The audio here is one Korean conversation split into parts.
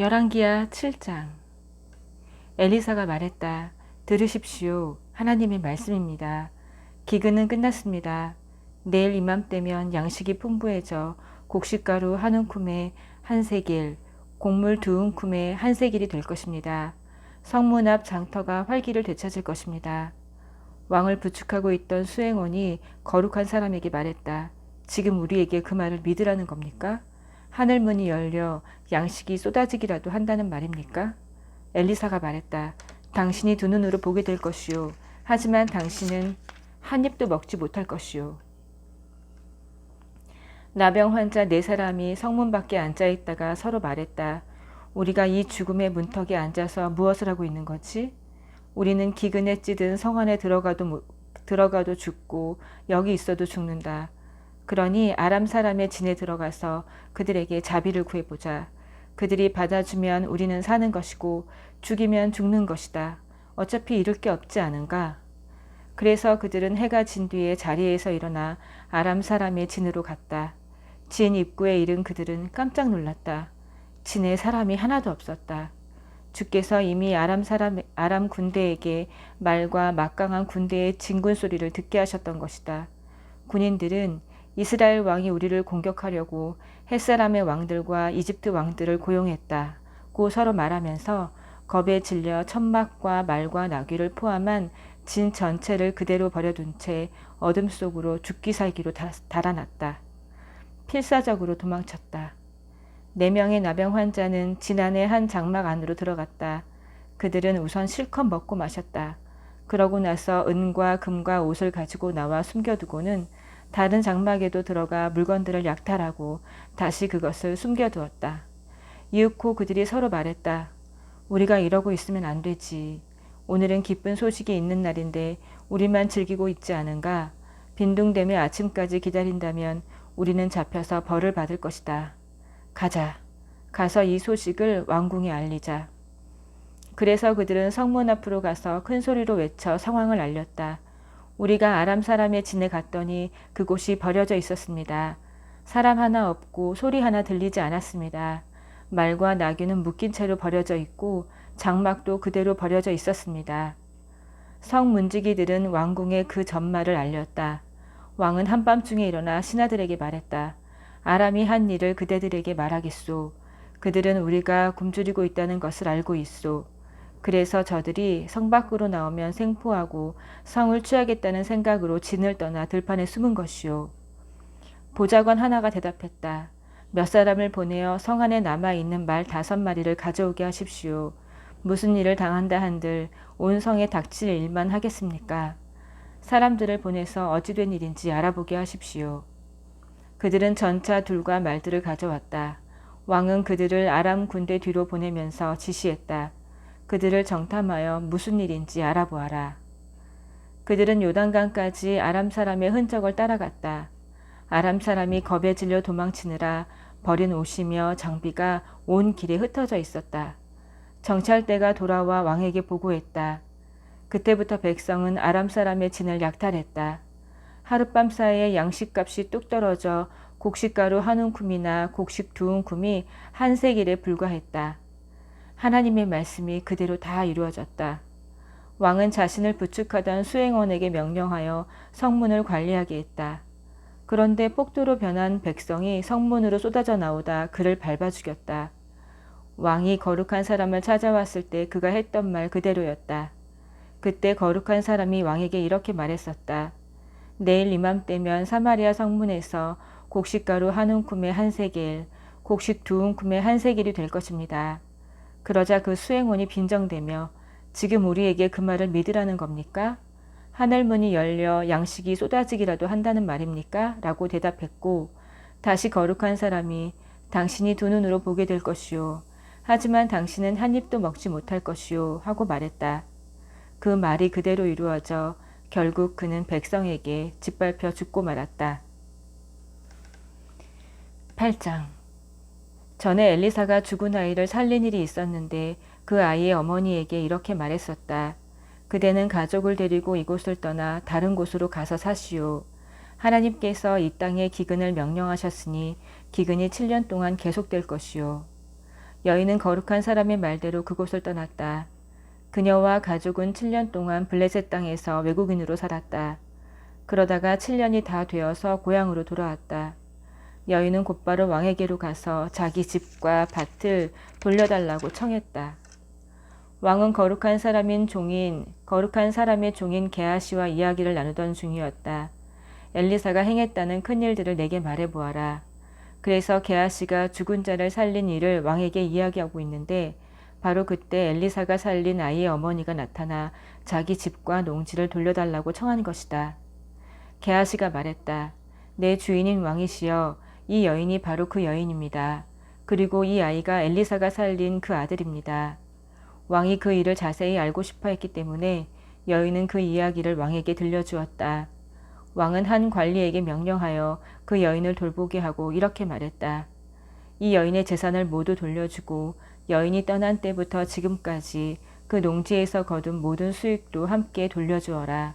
열왕기하 7장. 엘리사가 말했다. 들으십시오. 하나님의 말씀입니다. 기근은 끝났습니다. 내일 이맘때면 양식이 풍부해져 곡식가루 한 움큼에 한 세겔, 곡물 두 움큼에 한 세겔이 될 것입니다. 성문 앞 장터가 활기를 되찾을 것입니다. 왕을 부축하고 있던 수행원이 거룩한 사람에게 말했다. 지금 우리에게 그 말을 믿으라는 겁니까? 하늘문이 열려 양식이 쏟아지기라도 한다는 말입니까? 엘리사가 말했다. 당신이 두 눈으로 보게 될 것이요. 하지만 당신은 한 입도 먹지 못할 것이요. 나병 환자 4사람이 성문 밖에 앉아 있다가 서로 말했다. 우리가 이 죽음의 문턱에 앉아서 무엇을 하고 있는 거지? 우리는 기근에 찌든 성 안에 들어가도 죽고 여기 있어도 죽는다. 그러니 아람 사람의 진에 들어가서 그들에게 자비를 구해보자. 그들이 받아주면 우리는 사는 것이고 죽이면 죽는 것이다. 어차피 잃을 게 없지 않은가? 그래서 그들은 해가 진 뒤에 자리에서 일어나 아람 사람의 진으로 갔다. 진 입구에 이른 그들은 깜짝 놀랐다. 진에 사람이 하나도 없었다. 주께서 이미 아람 군대에게 말과 막강한 군대의 진군 소리를 듣게 하셨던 것이다. 군인들은 이스라엘 왕이 우리를 공격하려고 햇사람의 왕들과 이집트 왕들을 고용했다고 서로 말하면서 겁에 질려 천막과 말과 나귀를 포함한 진 전체를 그대로 버려둔 채 어둠 속으로 죽기 살기로 달아났다. 필사적으로 도망쳤다. 4명의 나병 환자는 진 안의 한 장막 안으로 들어갔다. 그들은 우선 실컷 먹고 마셨다. 그러고 나서 은과 금과 옷을 가지고 나와 숨겨두고는 다른 장막에도 들어가 물건들을 약탈하고 다시 그것을 숨겨두었다. 이윽고 그들이 서로 말했다. 우리가 이러고 있으면 안 되지. 오늘은 기쁜 소식이 있는 날인데 우리만 즐기고 있지 않은가? 빈둥대며 아침까지 기다린다면 우리는 잡혀서 벌을 받을 것이다. 가자. 가서 이 소식을 왕궁에 알리자. 그래서 그들은 성문 앞으로 가서 큰 소리로 외쳐 상황을 알렸다. 우리가 아람 사람의 진에 갔더니 그곳이 버려져 있었습니다. 사람 하나 없고 소리 하나 들리지 않았습니다. 말과 나귀는 묶인 채로 버려져 있고 장막도 그대로 버려져 있었습니다. 성 문지기들은 왕궁에 그 전말을 알렸다. 왕은 한밤중에 일어나 신하들에게 말했다. 아람이 한 일을 그대들에게 말하겠소. 그들은 우리가 굶주리고 있다는 것을 알고 있소. 그래서 저들이 성 밖으로 나오면 생포하고 성을 취하겠다는 생각으로 진을 떠나 들판에 숨은 것이요. 보좌관 하나가 대답했다. 몇 사람을 보내어 성 안에 남아있는 말 5마리를 가져오게 하십시오. 무슨 일을 당한다 한들 온 성에 닥칠 일만 하겠습니까? 사람들을 보내서 어찌된 일인지 알아보게 하십시오. 그들은 전차 둘과 말들을 가져왔다. 왕은 그들을 아람 군대 뒤로 보내면서 지시했다. 그들을 정탐하여 무슨 일인지 알아보아라. 그들은 요단강까지 아람 사람의 흔적을 따라갔다. 아람 사람이 겁에 질려 도망치느라 버린 옷이며 장비가 온 길에 흩어져 있었다. 정찰대가 돌아와 왕에게 보고했다. 그때부터 백성은 아람 사람의 진을 약탈했다. 하룻밤 사이에 양식값이 뚝 떨어져 곡식가루 한 움큼이나 곡식 2움큼이 한 세겔에 불과했다. 하나님의 말씀이 그대로 다 이루어졌다. 왕은 자신을 부축하던 수행원에게 명령하여 성문을 관리하게 했다. 그런데 폭도로 변한 백성이 성문으로 쏟아져 나오다 그를 밟아 죽였다. 왕이 거룩한 사람을 찾아왔을 때 그가 했던 말 그대로였다. 그때 거룩한 사람이 왕에게 이렇게 말했었다. 내일 이맘때면 사마리아 성문에서 곡식가루 한 움큼에 한 세겔, 곡식 2움큼에 한 세겔이 될 것입니다. 그러자 그 수행원이 빈정대며 지금 우리에게 그 말을 믿으라는 겁니까? 하늘문이 열려 양식이 쏟아지기라도 한다는 말입니까? 라고 대답했고 다시 거룩한 사람이 당신이 두 눈으로 보게 될 것이요. 하지만 당신은 한 입도 먹지 못할 것이요. 하고 말했다. 그 말이 그대로 이루어져 결국 그는 백성에게 짓밟혀 죽고 말았다. 8장. 전에 엘리사가 죽은 아이를 살린 일이 있었는데 그 아이의 어머니에게 이렇게 말했었다. 그대는 가족을 데리고 이곳을 떠나 다른 곳으로 가서 사시오. 하나님께서 이 땅에 기근을 명령하셨으니 기근이 7년 동안 계속될 것이오. 여인은 거룩한 사람의 말대로 그곳을 떠났다. 그녀와 가족은 7년 동안 블레셋 땅에서 외국인으로 살았다. 그러다가 7년이 다 되어서 고향으로 돌아왔다. 여인은 곧바로 왕에게로 가서 자기 집과 밭을 돌려달라고 청했다. 왕은 거룩한 사람의 종인 게하시와 이야기를 나누던 중이었다. 엘리사가 행했다는 큰 일들을 내게 말해보아라. 그래서 게하시가 죽은 자를 살린 일을 왕에게 이야기하고 있는데 바로 그때 엘리사가 살린 아이의 어머니가 나타나 자기 집과 농지를 돌려달라고 청한 것이다. 게하시가 말했다. 내 주인인 왕이시여, 이 여인이 바로 그 여인입니다. 그리고 이 아이가 엘리사가 살린 그 아들입니다. 왕이 그 일을 자세히 알고 싶어 했기 때문에 여인은 그 이야기를 왕에게 들려주었다. 왕은 한 관리에게 명령하여 그 여인을 돌보게 하고 이렇게 말했다. 이 여인의 재산을 모두 돌려주고 여인이 떠난 때부터 지금까지 그 농지에서 거둔 모든 수익도 함께 돌려주어라.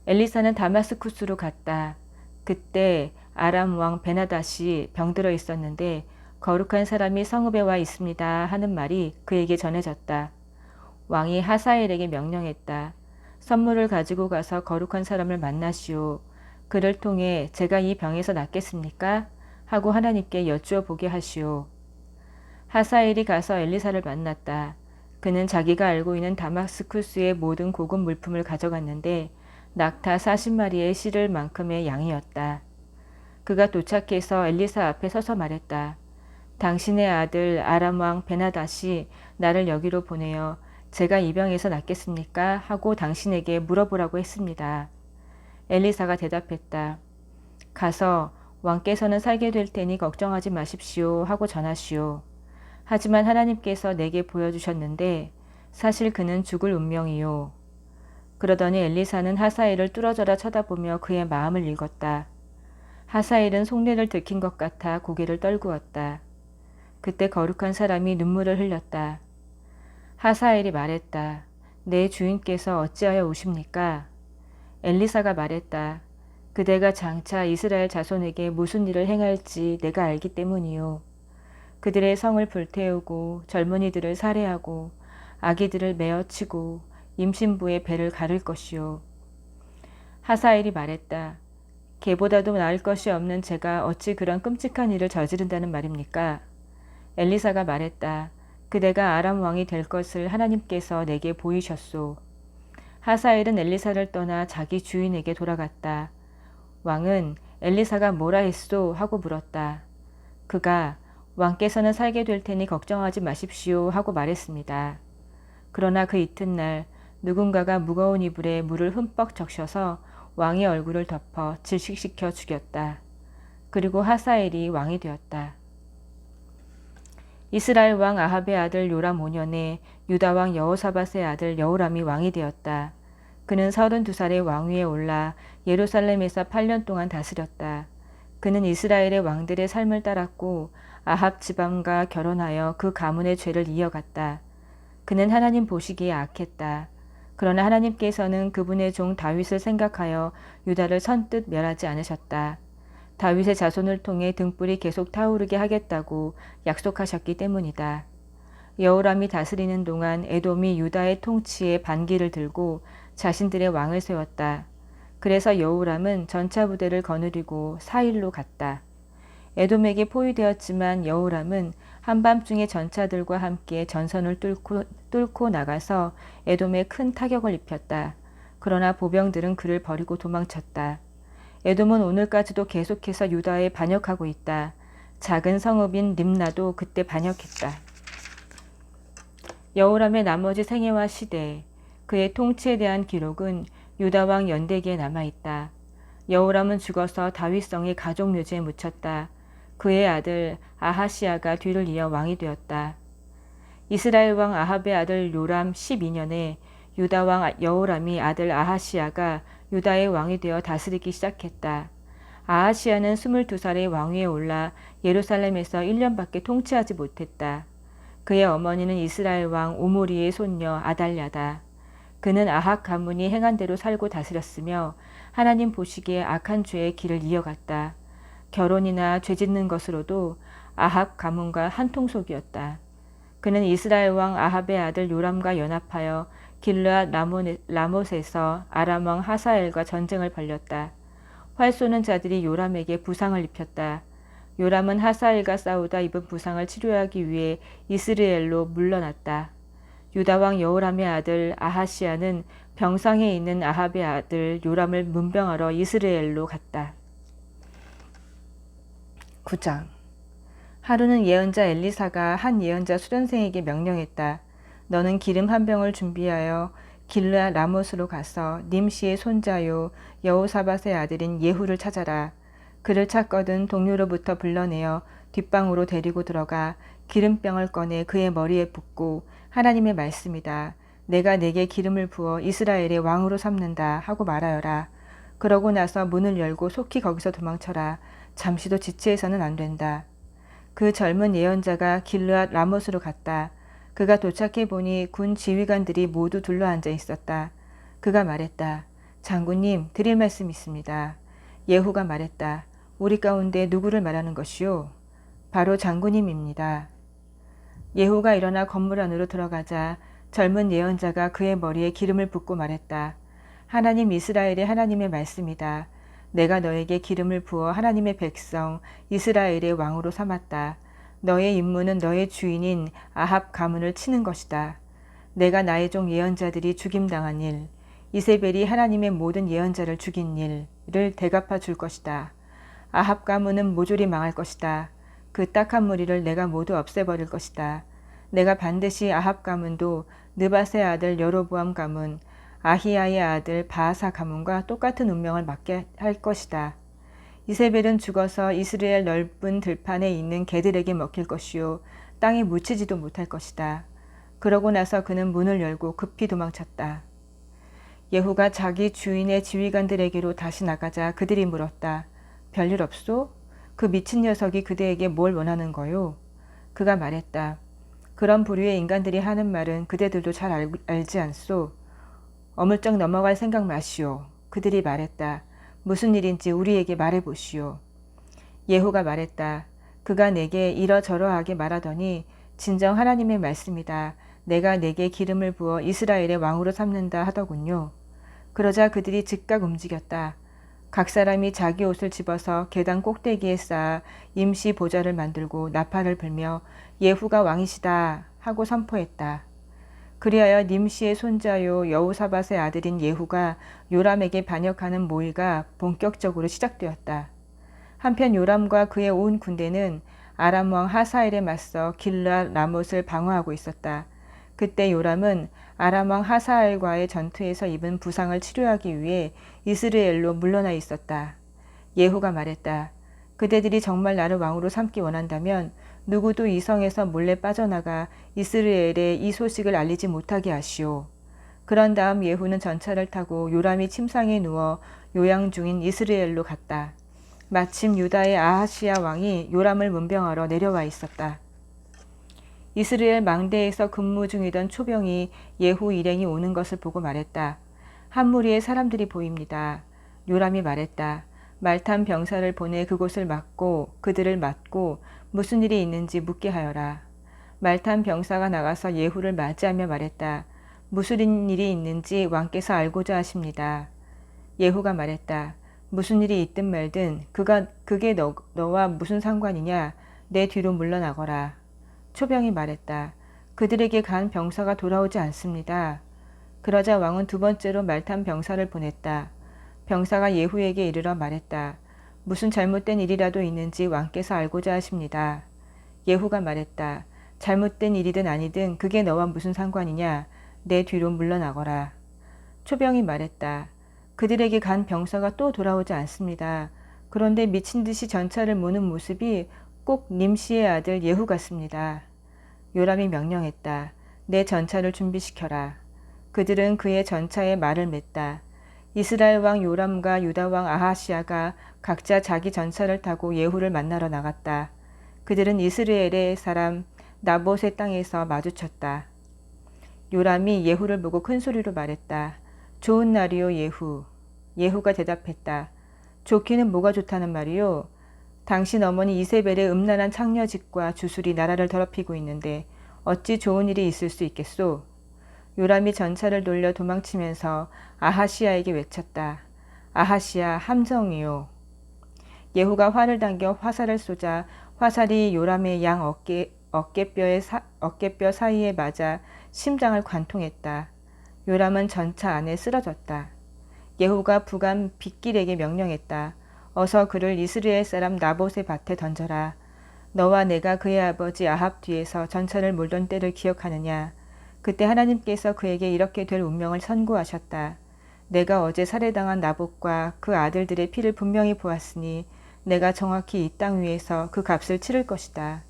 엘리사는 다마스쿠스로 갔다. 그때 아람 왕 베나닷이 병들어 있었는데 거룩한 사람이 성읍에 와 있습니다 하는 말이 그에게 전해졌다. 왕이 하사엘에게 명령했다. 선물을 가지고 가서 거룩한 사람을 만나시오. 그를 통해 제가 이 병에서 낫겠습니까? 하고 하나님께 여쭈어 보게 하시오. 하사엘이 가서 엘리사를 만났다. 그는 자기가 알고 있는 다마스쿠스의 모든 고급 물품을 가져갔는데 낙타 40마리에 실을 만큼의 양이었다. 그가 도착해서 엘리사 앞에 서서 말했다. 당신의 아들 아람 왕 베나닷이 나를 여기로 보내어 제가 이 병에서 낫겠습니까? 하고 당신에게 물어보라고 했습니다. 엘리사가 대답했다. 가서 왕께서는 살게 될 테니 걱정하지 마십시오 하고 전하시오. 하지만 하나님께서 내게 보여주셨는데 사실 그는 죽을 운명이요. 그러더니 엘리사는 하사엘을 뚫어져라 쳐다보며 그의 마음을 읽었다. 하사엘은 속내를 들킨 것 같아 고개를 떨구었다. 그때 거룩한 사람이 눈물을 흘렸다. 하사엘이 말했다. 내 주인께서 어찌하여 우십니까? 엘리사가 말했다. 그대가 장차 이스라엘 자손에게 무슨 일을 행할지 내가 알기 때문이요. 그들의 성을 불태우고 젊은이들을 살해하고 아기들을 메어치고 임신부의 배를 가를 것이요. 하사엘이 말했다. 개보다도 나을 것이 없는 제가 어찌 그런 끔찍한 일을 저지른다는 말입니까? 엘리사가 말했다. 그대가 아람 왕이 될 것을 하나님께서 내게 보이셨소. 하사엘은 엘리사를 떠나 자기 주인에게 돌아갔다. 왕은 엘리사가 뭐라 했소? 하고 물었다. 그가 왕께서는 살게 될 테니 걱정하지 마십시오 하고 말했습니다. 그러나 그 이튿날 누군가가 무거운 이불에 물을 흠뻑 적셔서 왕의 얼굴을 덮어 질식시켜 죽였다. 그리고 하사엘이 왕이 되었다. 이스라엘 왕 아합의 아들 요람 5년에 유다 왕 여호사밧의 아들 여호람이 왕이 되었다. 그는 32살의 왕위에 올라 예루살렘에서 8년 동안 다스렸다. 그는 이스라엘의 왕들의 삶을 따랐고 아합 지방과 결혼하여 그 가문의 죄를 이어갔다. 그는 하나님 보시기에 악했다. 그러나 하나님께서는 그분의 종 다윗을 생각하여 유다를 선뜻 멸하지 않으셨다. 다윗의 자손을 통해 등불이 계속 타오르게 하겠다고 약속하셨기 때문이다. 여호람이 다스리는 동안 에돔이 유다의 통치에 반기를 들고 자신들의 왕을 세웠다. 그래서 여호람은 전차 부대를 거느리고 사일로 갔다. 에돔에게 포위되었지만 여호람은 한밤중에 전차들과 함께 전선을 뚫고 나가서 에돔에 큰 타격을 입혔다. 그러나 보병들은 그를 버리고 도망쳤다. 에돔은 오늘까지도 계속해서 유다에 반역하고 있다. 작은 성읍인 림나도 그때 반역했다. 여호람의 나머지 생애와 시대, 그의 통치에 대한 기록은 유다 왕 연대기에 남아있다. 여호람은 죽어서 다윗성의 가족묘지에 묻혔다. 그의 아들 아하시아가 뒤를 이어 왕이 되었다. 이스라엘 왕 아합의 아들 요람 12년에 유다 왕 여호람이 아들 아하시아가 유다의 왕이 되어 다스리기 시작했다. 아하시아는 22살의 왕위에 올라 예루살렘에서 1년밖에 통치하지 못했다. 그의 어머니는 이스라엘 왕 오므리의 손녀 아달랴다. 그는 아합 가문이 행한 대로 살고 다스렸으며 하나님 보시기에 악한 죄의 길을 이어갔다. 결혼이나 죄짓는 것으로도 아합 가문과 한통속이었다. 그는 이스라엘 왕 아합의 아들 요람과 연합하여 길르앗 라못에서 아람 왕 하사엘과 전쟁을 벌였다. 활 쏘는 자들이 요람에게 부상을 입혔다. 요람은 하사엘과 싸우다 입은 부상을 치료하기 위해 이스라엘로 물러났다. 유다 왕 여호람의 아들 아하시야는 병상에 있는 아합의 아들 요람을 문병하러 이스라엘로 갔다. 9장. 하루는 예언자 엘리사가 한 예언자 수련생에게 명령했다. 너는 기름 한 병을 준비하여 길르앗 라못으로 가서 님시의 손자요 여호사밧의 아들인 예후를 찾아라. 그를 찾거든 동료로부터 불러내어 뒷방으로 데리고 들어가 기름병을 꺼내 그의 머리에 붓고 하나님의 말씀이다. 내가 내게 기름을 부어 이스라엘의 왕으로 삼는다 하고 말하여라. 그러고 나서 문을 열고 속히 거기서 도망쳐라. 잠시도 지체해서는 안 된다. 그 젊은 예언자가 길르앗 라못으로 갔다. 그가 도착해 보니 군 지휘관들이 모두 둘러앉아 있었다. 그가 말했다. 장군님, 드릴 말씀 있습니다. 예후가 말했다. 우리 가운데 누구를 말하는 것이오? 바로 장군님입니다. 예후가 일어나 건물 안으로 들어가자 젊은 예언자가 그의 머리에 기름을 붓고 말했다. 하나님 이스라엘의 하나님의 말씀이다. 내가 너에게 기름을 부어 하나님의 백성 이스라엘의 왕으로 삼았다. 너의 임무는 너의 주인인 아합 가문을 치는 것이다. 내가 나의 종 예언자들이 죽임당한 일, 이세벨이 하나님의 모든 예언자를 죽인 일을 대갚아 줄 것이다. 아합 가문은 모조리 망할 것이다. 그 딱한 무리를 내가 모두 없애버릴 것이다. 내가 반드시 아합 가문도 느밧의 아들 여로보암 가문, 아히야의 아들 바하사 가문과 똑같은 운명을 맞게 할 것이다. 이세벨은 죽어서 이스라엘 넓은 들판에 있는 개들에게 먹힐 것이요 땅에 묻히지도 못할 것이다. 그러고 나서 그는 문을 열고 급히 도망쳤다. 예후가 자기 주인의 지휘관들에게로 다시 나가자 그들이 물었다. 별일 없소? 그 미친 녀석이 그대에게 뭘 원하는 거요? 그가 말했다. 그런 부류의 인간들이 하는 말은 그대들도 잘 알지 않소? 어물쩍 넘어갈 생각 마시오. 그들이 말했다. 무슨 일인지 우리에게 말해보시오. 예후가 말했다. 그가 내게 이러저러하게 말하더니 진정 하나님의 말씀이다. 내가 내게 기름을 부어 이스라엘의 왕으로 삼는다 하더군요. 그러자 그들이 즉각 움직였다. 각 사람이 자기 옷을 집어서 계단 꼭대기에 쌓아 임시 보좌를 만들고 나팔을 불며 예후가 왕이시다 하고 선포했다. 그리하여 님시의 손자요 여호사밧의 아들인 예후가 요람에게 반역하는 모의가 본격적으로 시작되었다. 한편 요람과 그의 온 군대는 아람 왕 하사엘에 맞서 길르앗 라못을 방어하고 있었다. 그때 요람은 아람 왕 하사엘과의 전투에서 입은 부상을 치료하기 위해 이스라엘로 물러나 있었다. 예후가 말했다. 그대들이 정말 나를 왕으로 삼기 원한다면 누구도 이 성에서 몰래 빠져나가 이스라엘에 이 소식을 알리지 못하게 하시오. 그런 다음 예후는 전차를 타고 요람이 침상에 누워 요양 중인 이스라엘로 갔다. 마침 유다의 아하시야 왕이 요람을 문병하러 내려와 있었다. 이스라엘 망대에서 근무 중이던 초병이 예후 일행이 오는 것을 보고 말했다. 한 무리의 사람들이 보입니다. 요람이 말했다. 말탄 병사를 보내 그곳을 막고 그들을 맞고 무슨 일이 있는지 묻게 하여라. 말탄 병사가 나가서 예후를 맞이하며 말했다. 무슨 일이 있는지 왕께서 알고자 하십니다. 예후가 말했다. 무슨 일이 있든 말든 그게 너와 무슨 상관이냐. 내 뒤로 물러나거라. 초병이 말했다. 그들에게 간 병사가 돌아오지 않습니다. 그러자 왕은 두 번째로 말탄 병사를 보냈다. 병사가 예후에게 이르러 말했다. 무슨 잘못된 일이라도 있는지 왕께서 알고자 하십니다. 예후가 말했다. 잘못된 일이든 아니든 그게 너와 무슨 상관이냐. 내 뒤로 물러나거라. 초병이 말했다. 그들에게 간 병사가 또 돌아오지 않습니다. 그런데 미친 듯이 전차를 모는 모습이 꼭 님시의 아들 예후 같습니다. 요람이 명령했다. 내 전차를 준비시켜라. 그들은 그의 전차에 말을 맸다. 이스라엘 왕 요람과 유다 왕 아하시야가 각자 자기 전차를 타고 예후를 만나러 나갔다. 그들은 이스라엘의 사람 나봇의 땅에서 마주쳤다. 요람이 예후를 보고 큰 소리로 말했다. 좋은 날이요 예후. 예후가 대답했다. 좋기는 뭐가 좋다는 말이요? 당신 어머니 이세벨의 음란한 창녀짓과 주술이 나라를 더럽히고 있는데 어찌 좋은 일이 있을 수 있겠소? 요람이 전차를 돌려 도망치면서 아하시아에게 외쳤다. 아하시아 함정이요. 예후가 활을 당겨 화살을 쏘자 화살이 요람의 양 어깨뼈 사이에 맞아 심장을 관통했다. 요람은 전차 안에 쓰러졌다. 예후가 부관 빗길에게 명령했다. 어서 그를 이스라엘 사람 나봇의 밭에 던져라. 너와 내가 그의 아버지 아합 뒤에서 전차를 몰던 때를 기억하느냐. 그때 하나님께서 그에게 이렇게 될 운명을 선고하셨다. 내가 어제 살해당한 나봇과 그 아들들의 피를 분명히 보았으니 내가 정확히 이 땅 위에서 그 값을 치를 것이다.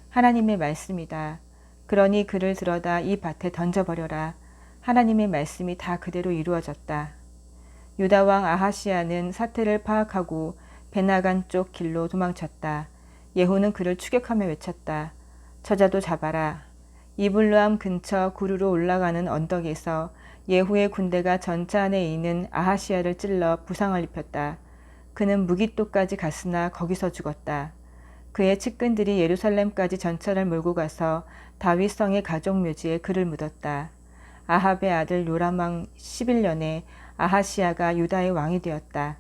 하나님의 말씀이다. 그러니 그를 들어다 이 밭에 던져버려라. 하나님의 말씀이 다 그대로 이루어졌다. 유다 왕 아하시아는 사태를 파악하고 베나간 쪽 길로 도망쳤다. 예후는 그를 추격하며 외쳤다. 저자도 잡아라. 이블루암 근처 구르로 올라가는 언덕에서 예후의 군대가 전차 안에 있는 아하시아를 찔러 부상을 입혔다. 그는 무기토까지 갔으나 거기서 죽었다. 그의 측근들이 예루살렘까지 전차를 몰고 가서 다윗성의 가족묘지에 그를 묻었다. 아합의 아들 요람 왕 11년에 아하시아가 유다의 왕이 되었다.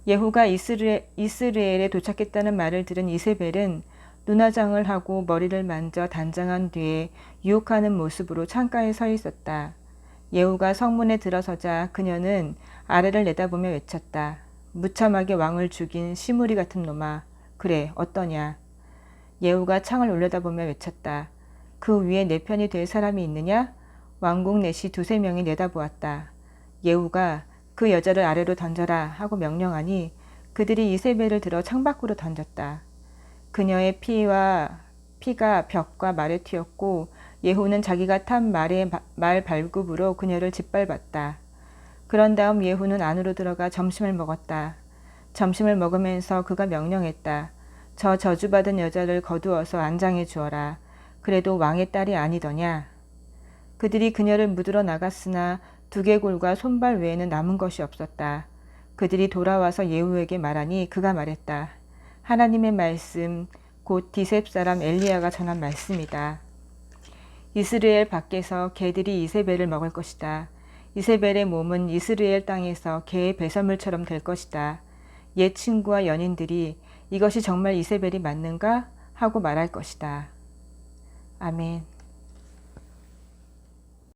예후가 이스라엘에 도착했다는 말을 들은 이세벨은 눈화장을 하고 머리를 만져 단장한 뒤에 유혹하는 모습으로 창가에 서 있었다. 예후가 성문에 들어서자 그녀는 아래를 내다보며 외쳤다. 무참하게 왕을 죽인 시무리 같은 놈아. 그래, 어떠냐. 예후가 창을 올려다보며 외쳤다. 그 위에 내 편이 될 사람이 있느냐? 왕궁 내시 두세 명이 내다보았다. 예후가 그 여자를 아래로 던져라 하고 명령하니 그들이 이세벨을 들어 창밖으로 던졌다. 그녀의 피가 벽과 말에 튀었고 예후는 자기가 탄 말 발굽으로 그녀를 짓밟았다. 그런 다음 예후는 안으로 들어가 점심을 먹었다. 점심을 먹으면서 그가 명령했다. 저 저주받은 여자를 거두어서 안장해 주어라. 그래도 왕의 딸이 아니더냐. 그들이 그녀를 묻으러 나갔으나 두개골과 손발 외에는 남은 것이 없었다. 그들이 돌아와서 예후에게 말하니 그가 말했다. 하나님의 말씀, 곧 디셉 사람 엘리야가 전한 말씀이다. 이스라엘 밖에서 개들이 이세벨을 먹을 것이다. 이세벨의 몸은 이스라엘 땅에서 개의 배설물처럼 될 것이다. 옛 친구와 연인들이 이것이 정말 이세벨이 맞는가? 하고 말할 것이다. 아멘.